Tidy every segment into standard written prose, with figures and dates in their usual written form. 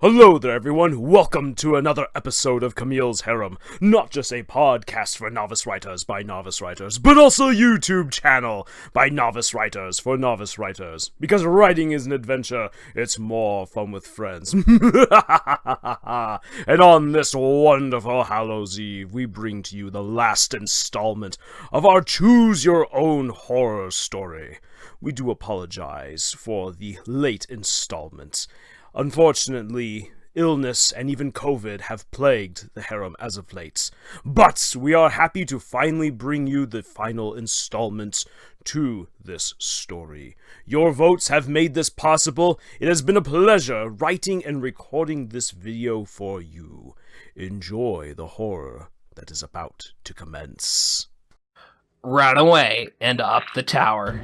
Hello there, everyone. Welcome to another episode of Camille's Harem. Not just a podcast for novice writers by novice writers, but also a YouTube channel by novice writers for novice writers. Because writing is an adventure, it's more fun with friends. And on this wonderful Hallows Eve, we bring to you the last installment of our Choose Your Own Horror story. We do apologize for the late installment. Unfortunately, illness and even COVID have plagued the harem as of late. But we are happy to finally bring you the final installment to this story. Your votes have made this possible. It has been a pleasure writing and recording this video for you. Enjoy the horror that is about to commence. Right away and up the tower.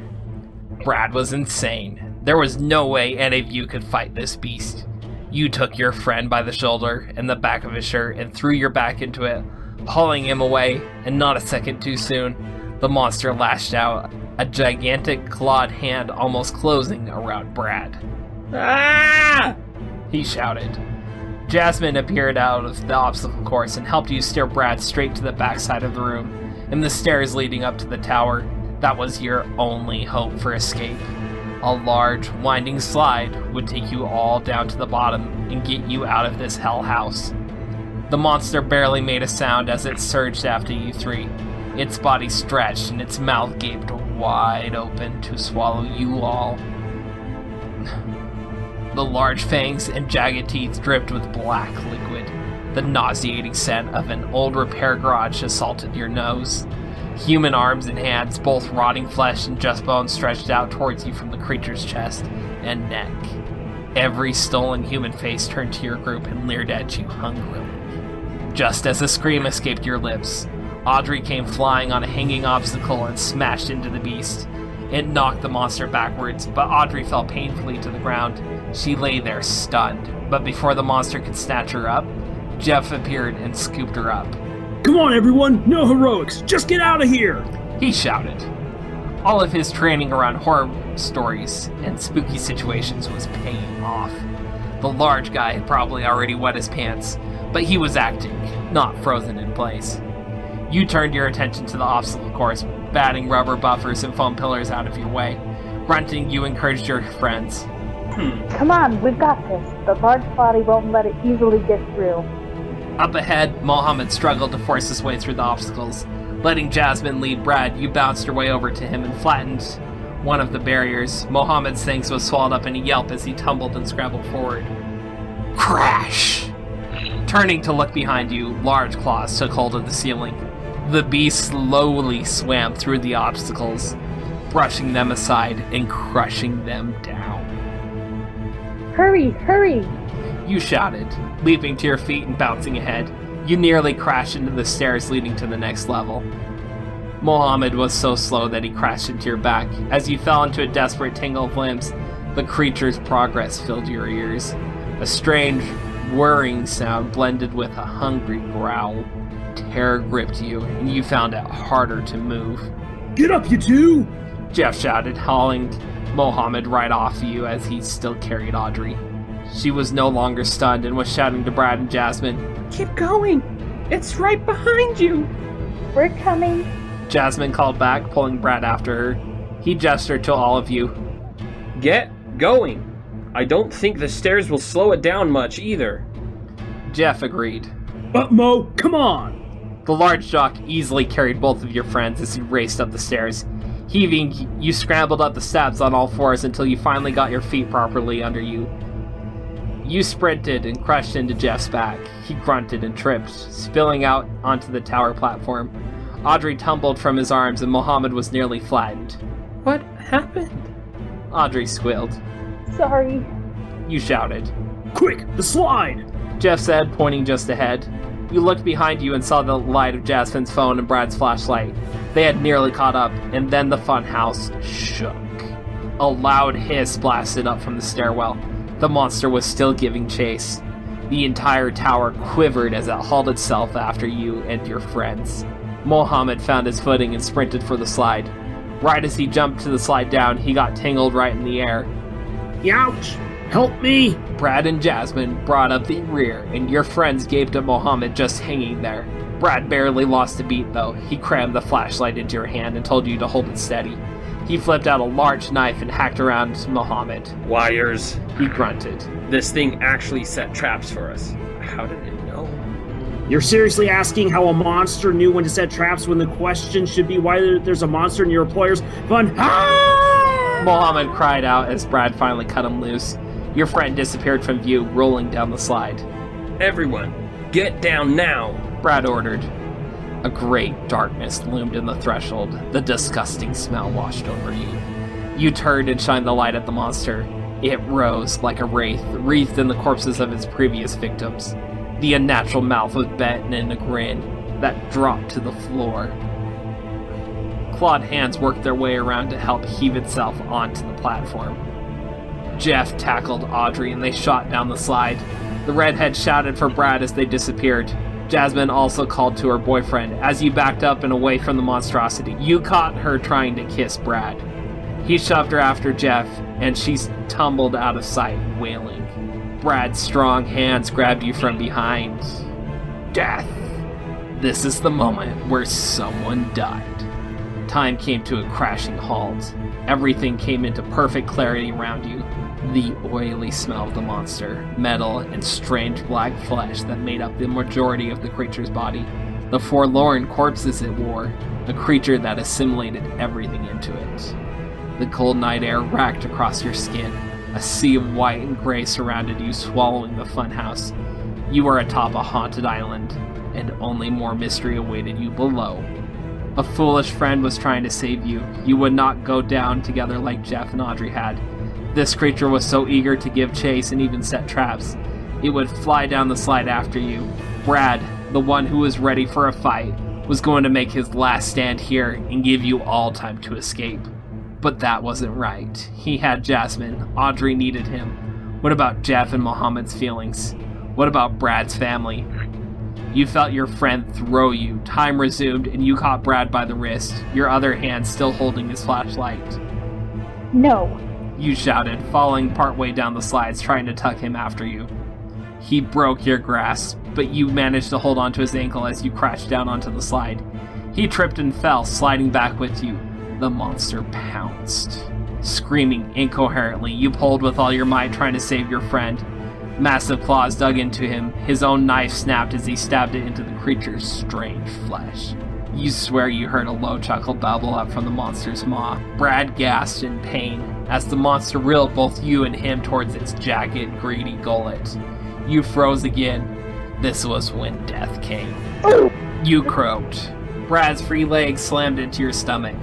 Brad was insane. There was no way any of you could fight this beast. You took your friend by the shoulder and the back of his shirt and threw your back into it, pulling him away, and not a second too soon, the monster lashed out, a gigantic clawed hand almost closing around Brad. Ah! He shouted. Jasmine appeared out of the obstacle course and helped you steer Brad straight to the backside of the room, and the stairs leading up to the tower. That was your only hope for escape. A large, winding slide would take you all down to the bottom and get you out of this hell house. The monster barely made a sound as it surged after you three. Its body stretched and its mouth gaped wide open to swallow you all. The large fangs and jagged teeth dripped with black liquid. The nauseating scent of an old repair garage assaulted your nose. Human arms and hands, both rotting flesh and just bones, stretched out towards you from the creature's chest and neck. Every stolen human face turned to your group and leered at you hungrily. Just as a scream escaped your lips, Audrey came flying on a hanging obstacle and smashed into the beast. It knocked the monster backwards, but Audrey fell painfully to the ground. She lay there stunned, but before the monster could snatch her up, Jeff appeared and scooped her up. Come on, everyone! No heroics! Just get out of here! He shouted. All of his training around horror stories and spooky situations was paying off. The large guy had probably already wet his pants, but he was acting, not frozen in place. You turned your attention to the obstacle course, batting rubber buffers and foam pillars out of your way. Grunting, you encouraged your friends. Come on, we've got this. The large body won't let it easily get through. Up ahead, Mohammed struggled to force his way through the obstacles. Letting Jasmine lead Brad, you bounced your way over to him and flattened one of the barriers. Mohammed's things was swallowed up in a yelp as he tumbled and scrambled forward. Crash! Turning to look behind you, large claws took hold of the ceiling. The beast slowly swam through the obstacles, brushing them aside and crushing them down. Hurry, hurry! You shouted, leaping to your feet and bouncing ahead. You nearly crashed into the stairs leading to the next level. Mohammed was so slow that he crashed into your back. As you fell into a desperate tangle of limbs, the creature's progress filled your ears. A strange, whirring sound blended with a hungry growl. Terror gripped you, and you found it harder to move. Get up, you two! Jeff shouted, hauling Mohammed right off you as he still carried Audrey. She was no longer stunned and was shouting to Brad and Jasmine. Keep going! It's right behind you! We're coming. Jasmine called back, pulling Brad after her. He gestured to all of you. Get going! I don't think the stairs will slow it down much either. Jeff agreed. But Mo, come on! The large jock easily carried both of your friends as he raced up the stairs. Heaving, you scrambled up the steps on all fours until you finally got your feet properly under you. You sprinted and crushed into Jeff's back. He grunted and tripped, spilling out onto the tower platform. Audrey tumbled from his arms and Mohammed was nearly flattened. What happened? Audrey squealed. Sorry. You shouted. Quick, the slide! Jeff said, pointing just ahead. You looked behind you and saw the light of Jasmine's phone and Brad's flashlight. They had nearly caught up, and then the funhouse shook. A loud hiss blasted up from the stairwell. The monster was still giving chase. The entire tower quivered as it hauled itself after you and your friends. Mohammed found his footing and sprinted for the slide. Right as he jumped to the slide down, he got tangled right in the air. Ouch! Help me! Brad and Jasmine brought up the rear, and your friends gaped at Mohammed just hanging there. Brad barely lost a beat, though. He crammed the flashlight into your hand and told you to hold it steady. He flipped out a large knife and hacked around Mohammed. Wires. He grunted. This thing actually set traps for us. How did it know? You're seriously asking how a monster knew when to set traps when the question should be why there's a monster in your employer's fun? Mohammed cried out as Brad finally cut him loose. Your friend disappeared from view, rolling down the slide. Everyone, get down now! Brad ordered. A great darkness loomed in the threshold. The disgusting smell washed over you. You turned and shined the light at the monster. It rose like a wraith, wreathed in the corpses of its previous victims. The unnatural mouth was bent in a grin that dropped to the floor. Clawed hands worked their way around to help heave itself onto the platform. Jeff tackled Audrey and they shot down the slide. The redhead shouted for Brad as they disappeared. Jasmine also called to her boyfriend. As you backed up and away from the monstrosity, you caught her trying to kiss Brad. He shoved her after Jeff, and she tumbled out of sight, wailing. Brad's strong hands grabbed you from behind. Death. This is the moment where someone died. Time came to a crashing halt. Everything came into perfect clarity around you. The oily smell of the monster, metal, and strange black flesh that made up the majority of the creature's body. The forlorn corpses it wore, a creature that assimilated everything into it. The cold night air racked across your skin. A sea of white and gray surrounded you, swallowing the funhouse. You were atop a haunted island, and only more mystery awaited you below. A foolish friend was trying to save you. You would not go down together like Jeff and Audrey had. This creature was so eager to give chase and even set traps. It would fly down the slide after you. Brad, the one who was ready for a fight, was going to make his last stand here and give you all time to escape. But that wasn't right. He had Jasmine. Audrey needed him. What about Jeff and Mohammed's feelings? What about Brad's family? You felt your friend throw you. Time resumed, and you caught Brad by the wrist, your other hand still holding his flashlight. No. You shouted, falling partway down the slides, trying to tuck him after you. He broke your grasp, but you managed to hold onto his ankle as you crashed down onto the slide. He tripped and fell, sliding back with you. The monster pounced. Screaming incoherently, you pulled with all your might, trying to save your friend. Massive claws dug into him. His own knife snapped as he stabbed it into the creature's strange flesh. You swear you heard a low chuckle bubble up from the monster's maw. Brad gasped in pain as the monster reeled both you and him towards its jagged, greedy gullet. You froze again. This was when death came. You croaked. Brad's free leg slammed into your stomach.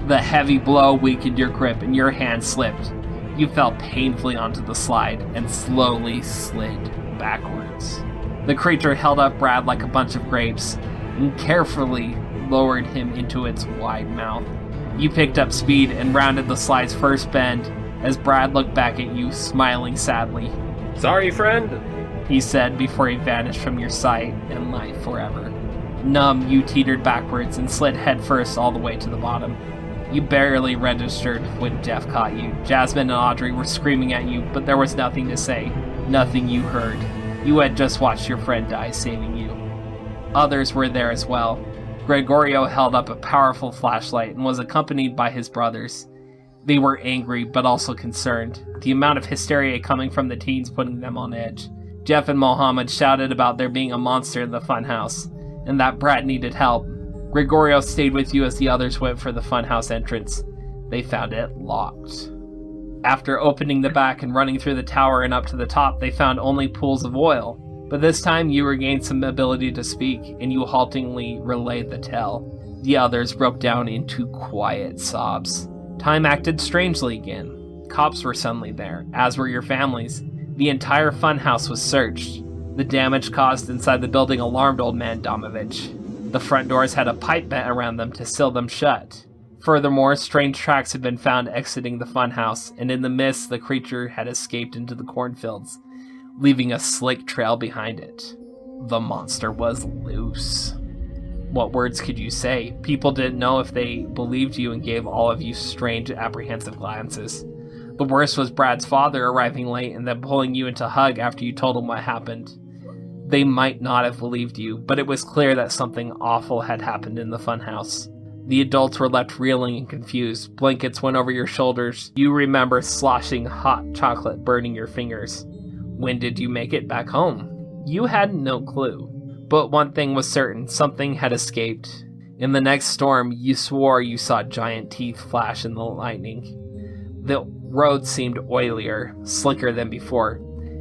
The heavy blow weakened your grip and your hand slipped. You fell painfully onto the slide and slowly slid backwards. The creature held up Brad like a bunch of grapes and carefully lowered him into its wide mouth. You picked up speed and rounded the slide's first bend as Brad looked back at you, smiling sadly. Sorry, friend, he said before he vanished from your sight and life forever. Numb, you teetered backwards and slid headfirst all the way to the bottom. You barely registered when Jeff caught you. Jasmine and Audrey were screaming at you, but there was nothing to say, nothing you heard. You had just watched your friend die, saving you. Others were there as well. Gregorio held up a powerful flashlight and was accompanied by his brothers. They were angry, but also concerned. The amount of hysteria coming from the teens putting them on edge. Jeff and Mohammed shouted about there being a monster in the funhouse, and that Brad needed help. Gregorio stayed with you as the others went for the funhouse entrance. They found it locked. After opening the back and running through the tower and up to the top, they found only pools of oil. But this time you regained some ability to speak, and you haltingly relayed the tale. The others broke down into quiet sobs. Time acted strangely again. Cops were suddenly there, as were your families. The entire funhouse was searched. The damage caused inside the building alarmed old man Domovich. The front doors had a pipe bent around them to seal them shut. Furthermore, strange tracks had been found exiting the funhouse, and in the mist the creature had escaped into the cornfields, leaving a slick trail behind it. The monster was loose. What words could you say? People didn't know if they believed you and gave all of you strange, apprehensive glances. The worst was Brad's father arriving late and then pulling you into hug after you told him what happened. They might not have believed you, but it was clear that something awful had happened in the funhouse. The adults were left reeling and confused. Blankets went over your shoulders. You remember sloshing hot chocolate burning your fingers. When did you make it back home? You had no clue. But one thing was certain, something had escaped. In the next storm, you swore you saw giant teeth flash in the lightning. The road seemed oilier, slicker than before,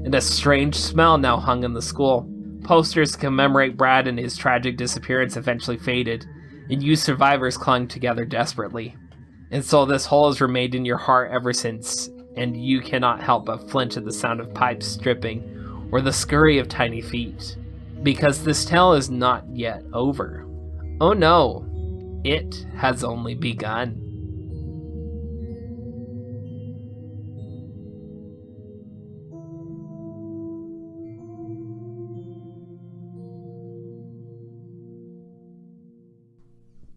and a strange smell now hung in the school. Posters to commemorate Brad and his tragic disappearance eventually faded, and you survivors clung together desperately. And so this hole has remained in your heart ever since, and you cannot help but flinch at the sound of pipes stripping, or the scurry of tiny feet. Because this tale is not yet over. Oh no, it has only begun.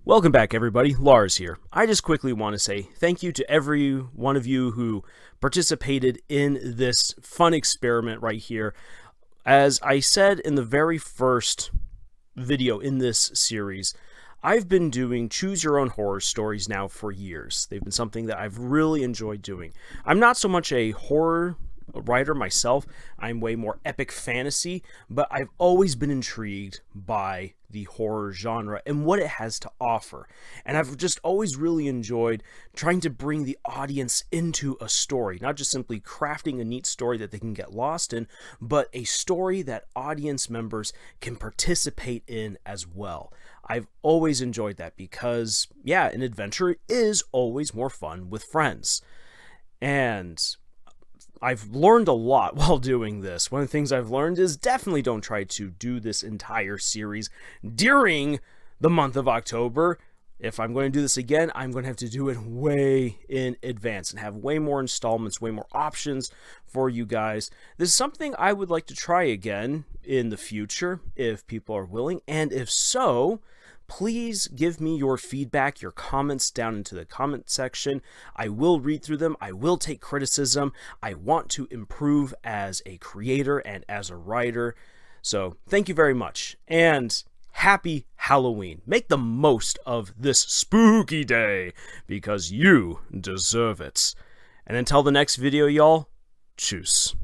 Welcome back, everybody. Lars here. I just quickly want to say thank you to every one of you who participated in this fun experiment right here. As I said in the very first video in this series, I've been doing Choose Your Own Horror Stories now for years. They've been something that I've really enjoyed doing. I'm not so much a horror writer myself. I'm way more epic fantasy, but I've always been intrigued by the horror genre and what it has to offer. And I've just always really enjoyed trying to bring the audience into a story, not just simply crafting a neat story that they can get lost in, but a story that audience members can participate in as well. I've always enjoyed that because, yeah, an adventure is always more fun with friends. And I've learned a lot while doing this. One of the things I've learned is definitely don't try to do this entire series during the month of October. If I'm going to do this again, I'm going to have to do it way in advance and have way more installments, way more options for you guys. This is something I would like to try again in the future if people are willing, and if so, please give me your feedback, your comments down into the comment section. I will read through them. I will take criticism. I want to improve as a creator and as a writer. So thank you very much. And happy Halloween. Make the most of this spooky day because you deserve it. And until the next video, y'all, tschüss.